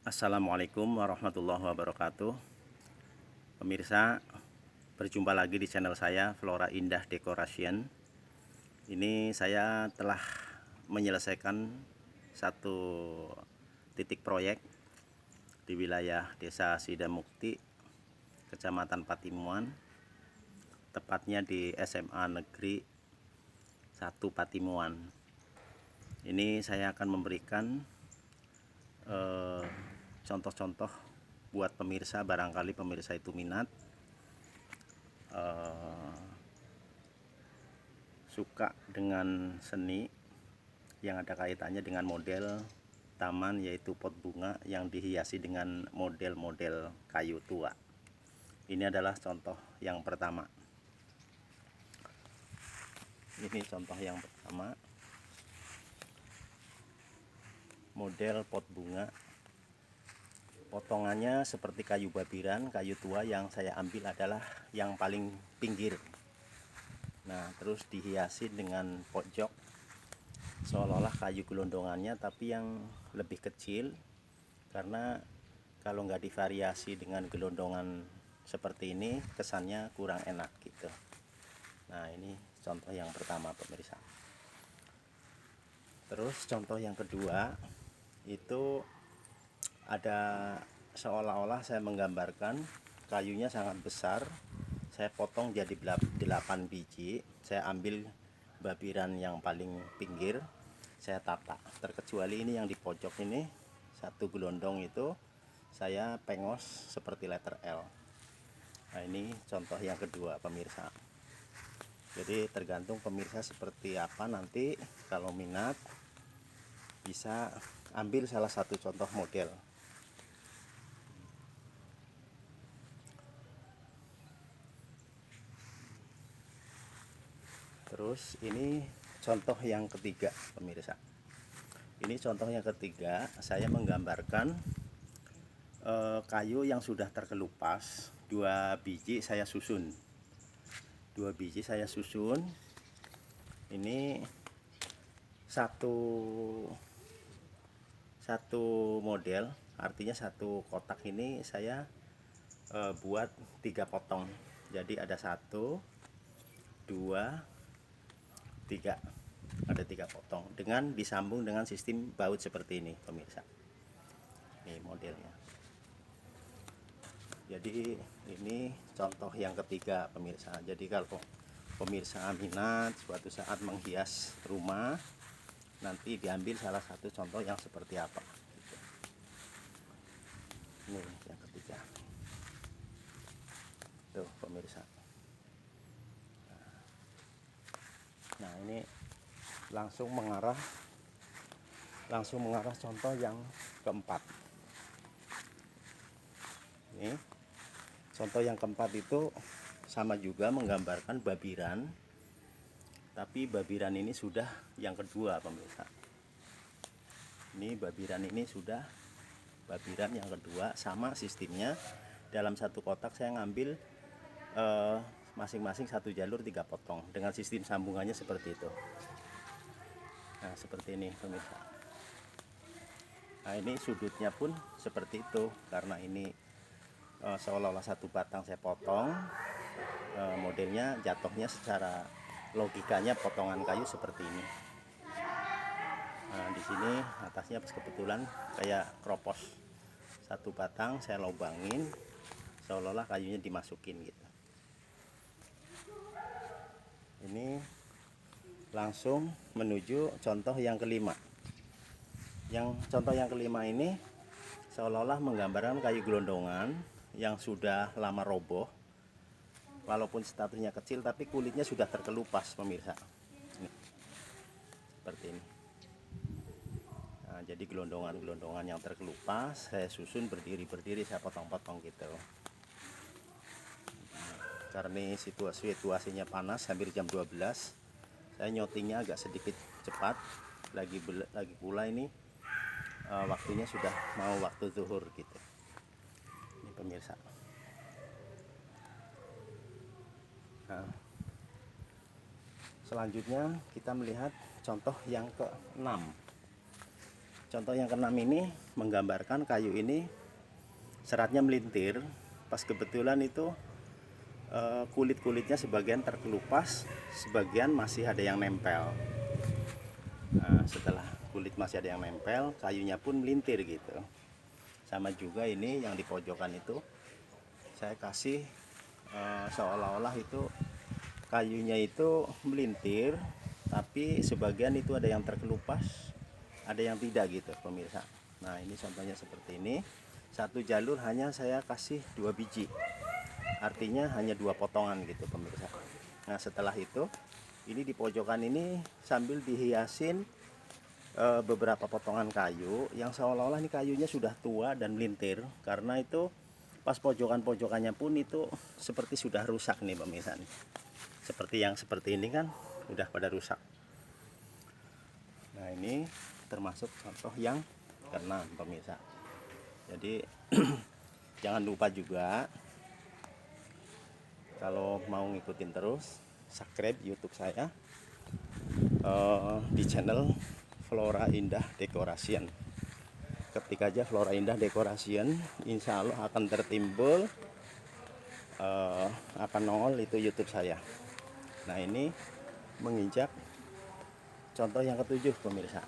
Assalamualaikum warahmatullahi wabarakatuh. Pemirsa, berjumpa lagi di channel saya Flora Indah Decoration. Ini saya telah menyelesaikan satu titik proyek di wilayah Desa Sidamukti, Kecamatan Patimuan, tepatnya di SMA Negeri 1 Patimuan. Ini saya akan memberikan contoh-contoh buat pemirsa, barangkali pemirsa itu minat, suka dengan seni yang ada kaitannya dengan model taman, yaitu pot bunga yang dihiasi dengan model-model kayu tua. Ini adalah contoh yang pertama. Ini contoh yang pertama, model pot bunga. Potongannya seperti kayu babiran, kayu tua. Yang saya ambil adalah yang paling pinggir. Nah, terus dihiasi dengan pojok seolah-olah kayu gelondongannya, tapi yang lebih kecil, karena kalau nggak divariasi dengan gelondongan seperti ini kesannya kurang enak gitu. Nah, ini contoh yang pertama, pemirsa. Terus contoh yang kedua itu ada seolah-olah saya menggambarkan kayunya sangat besar. Saya potong jadi 8 biji. Saya ambil babiran yang paling pinggir, saya tata. Terkecuali ini yang di pojok ini, satu gelondong itu saya pengos seperti letter L. Nah, ini contoh yang kedua, pemirsa. Jadi tergantung pemirsa seperti apa, nanti kalau minat bisa ambil salah satu contoh model. Terus ini contoh yang ketiga, pemirsa. Ini contoh yang ketiga, saya menggambarkan kayu yang sudah terkelupas. 2 biji saya susun. 2 biji saya susun. Ini satu model, artinya satu kotak ini saya buat 3 potong. Jadi ada 1, 2, 3. Ada 3 potong dengan disambung dengan sistem baut seperti ini, pemirsa. Ini modelnya. Jadi ini contoh yang ketiga, pemirsa. Jadi kalau pemirsa minat suatu saat menghias rumah, nanti diambil salah satu contoh yang seperti apa gitu. Ini yang ketiga tuh, pemirsa. Nah, ini langsung mengarah contoh yang keempat. Ini contoh yang keempat itu sama juga menggambarkan babiran, tapi babiran ini sudah yang kedua, pemirsa. Ini babiran ini sudah babiran yang kedua, sama sistemnya. Dalam satu kotak saya ngambil masing-masing satu jalur 3 potong dengan sistem sambungannya seperti itu. Nah, seperti ini, pemirsa. Nah, ini sudutnya pun seperti itu, karena ini seolah-olah satu batang saya potong. Modelnya jatuhnya secara logikanya potongan kayu seperti ini. Nah, di sini atasnya kebetulan kayak kropos, satu batang saya lubangin seolah-olah kayunya dimasukin gitu. Ini langsung menuju contoh yang kelima. Yang contoh yang kelima ini seolah-olah menggambarkan kayu gelondongan yang sudah lama roboh, walaupun statusnya kecil tapi kulitnya sudah terkelupas, pemirsa. Ini, seperti ini. Nah, jadi gelondongan-gelondongan yang terkelupas saya susun berdiri-berdiri, saya potong-potong gitu. Karena situasinya panas, hampir jam 12, saya nyotingnya agak sedikit cepat. Lagi pula ini waktunya sudah mau waktu zuhur gitu. Ini, pemirsa. Nah, selanjutnya kita melihat contoh yang ke-6. Contoh yang keenam ini menggambarkan kayu ini seratnya melintir, pas kebetulan itu kulit-kulitnya sebagian terkelupas, sebagian masih ada yang nempel. Nah, setelah kulit masih ada yang nempel, kayunya pun melintir gitu. Sama juga ini yang di pojokan itu saya kasih seolah-olah itu kayunya itu melintir, tapi sebagian itu ada yang terkelupas, ada yang tidak gitu pemirsa. Nah ini contohnya seperti ini. Satu jalur hanya saya kasih 2 biji, artinya hanya 2 potongan gitu pemirsa. Nah setelah itu ini di pojokan ini sambil dihiasin beberapa potongan kayu yang seolah-olah ini kayunya sudah tua dan melintir, karena itu pas pojokan-pojokannya pun itu seperti sudah rusak nih pemirsa nih. Seperti yang seperti ini kan udah pada rusak. Nah ini termasuk contoh yang keenam pemirsa. Jadi jangan lupa juga kalau mau ngikutin terus subscribe YouTube saya di channel Flora Indah Decoration. Ketik aja Flora Indah Decoration, insya Allah akan tertimbul akan nongol itu YouTube saya. Nah ini menginjak contoh yang ketujuh pemirsa.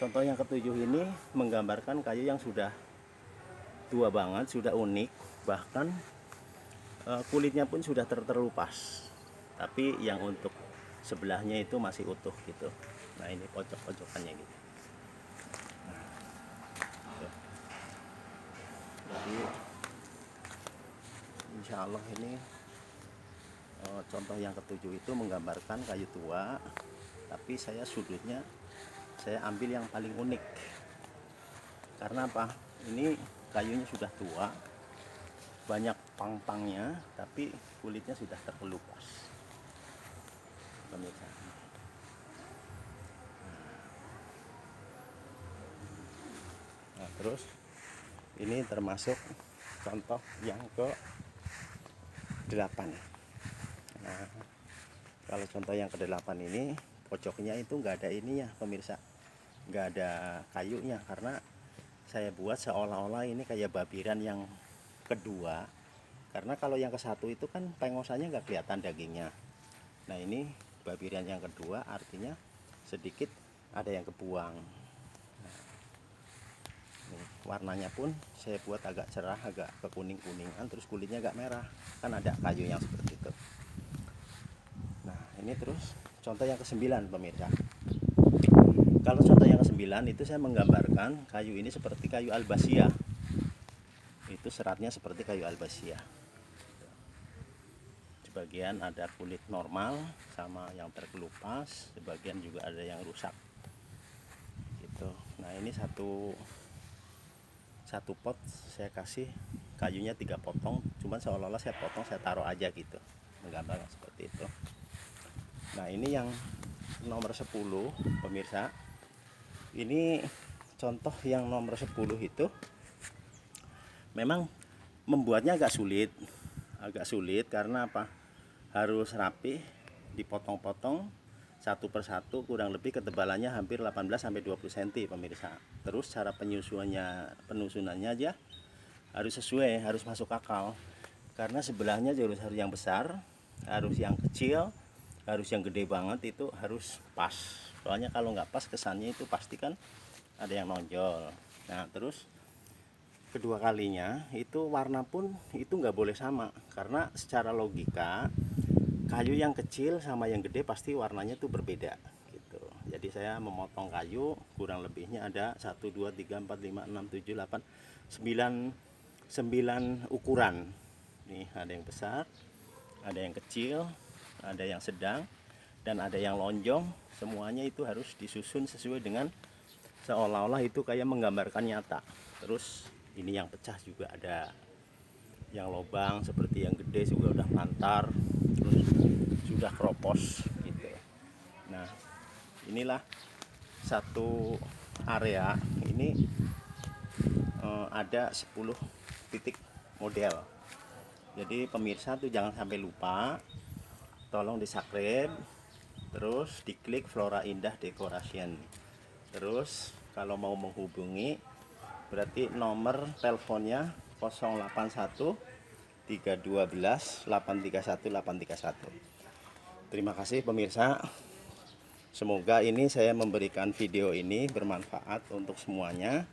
Contoh yang ketujuh ini menggambarkan kayu yang sudah tua banget, sudah unik, bahkan kulitnya pun sudah terkelupas, tapi yang untuk sebelahnya itu masih utuh gitu. Nah ini pojok-pojokannya gitu. Nah, jadi insya Allah ini contoh yang ketujuh itu menggambarkan kayu tua, tapi saya sudutnya saya ambil yang paling unik. Karena apa? Ini kayunya sudah tua, banyak pang-pangnya, tapi kulitnya sudah terkelupas pemirsa. Nah terus ini termasuk contoh yang ke 8. Nah kalau contoh yang ke-8 ini pojoknya itu nggak ada ininya pemirsa, nggak ada kayunya, karena saya buat seolah-olah ini kayak babiran yang kedua. Karena kalau yang ke-1 itu kan pengosannya nggak kelihatan dagingnya. Nah ini babiran yang kedua, artinya sedikit ada yang kebuang. Nah, warnanya pun saya buat agak cerah, agak kekuning-kuningan, terus kulitnya agak merah, kan ada kayu yang seperti itu. Nah ini terus contoh yang ke-9 pemirsa. Kalau contoh yang ke-9 itu saya menggambarkan kayu ini seperti kayu albasia. Itu seratnya seperti kayu albasia. Sebagian ada kulit normal sama yang terkelupas, sebagian juga ada yang rusak. Gitu. Nah ini satu pot saya kasih kayunya 3 potong, cuman seolah-olah saya potong saya taruh aja gitu, menggambarkan seperti itu. Nah ini yang nomor 10 pemirsa. Ini contoh yang nomor 10 itu memang membuatnya agak sulit karena apa? Harus rapi, dipotong-potong satu persatu, kurang lebih ketebalannya hampir 18-20 cm pemirsa. Terus cara penyusunannya aja harus sesuai, harus masuk akal. Karena sebelahnya harus yang besar, harus yang kecil, harus yang gede banget, itu harus pas. Soalnya kalau nggak pas kesannya itu pasti kan ada yang nonjol. Nah terus kedua kalinya itu warna pun itu nggak boleh sama, karena secara logika kayu yang kecil sama yang gede pasti warnanya tuh berbeda gitu. Jadi saya memotong kayu kurang lebihnya ada 1, 2, 3, 4, 5, 6, 7, 8, 9 ukuran. Nih ada yang besar, ada yang kecil, ada yang sedang, dan ada yang lonjong. Semuanya itu harus disusun sesuai dengan seolah-olah itu kayak menggambarkan nyata. Terus ini yang pecah juga ada, yang lobang seperti yang gede juga udah mantar, terus sudah kropos gitu. Nah inilah satu area ini ada 10 titik model. Jadi pemirsa tuh jangan sampai lupa, tolong di subscribe, terus diklik Flora Indah Decoration. Terus kalau mau menghubungi berarti nomor teleponnya 081 312 831 831. Terima kasih pemirsa. Semoga ini saya memberikan video ini bermanfaat untuk semuanya.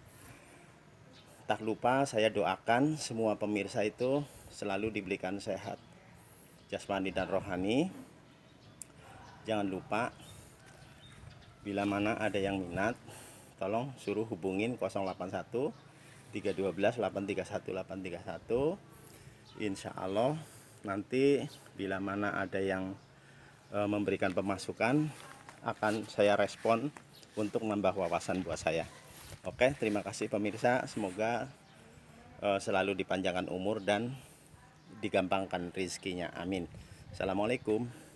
Tak lupa saya doakan semua pemirsa itu selalu diberikan sehat jasmani dan rohani. Jangan lupa bila mana ada yang minat, tolong suruh hubungin 081 312 831 831. Insya Allah nanti bila mana ada yang memberikan pemasukan, akan saya respon untuk menambah wawasan buat saya. Oke, terima kasih pemirsa. Semoga selalu dipanjangkan umur dan digampangkan rezekinya. Amin. Assalamualaikum.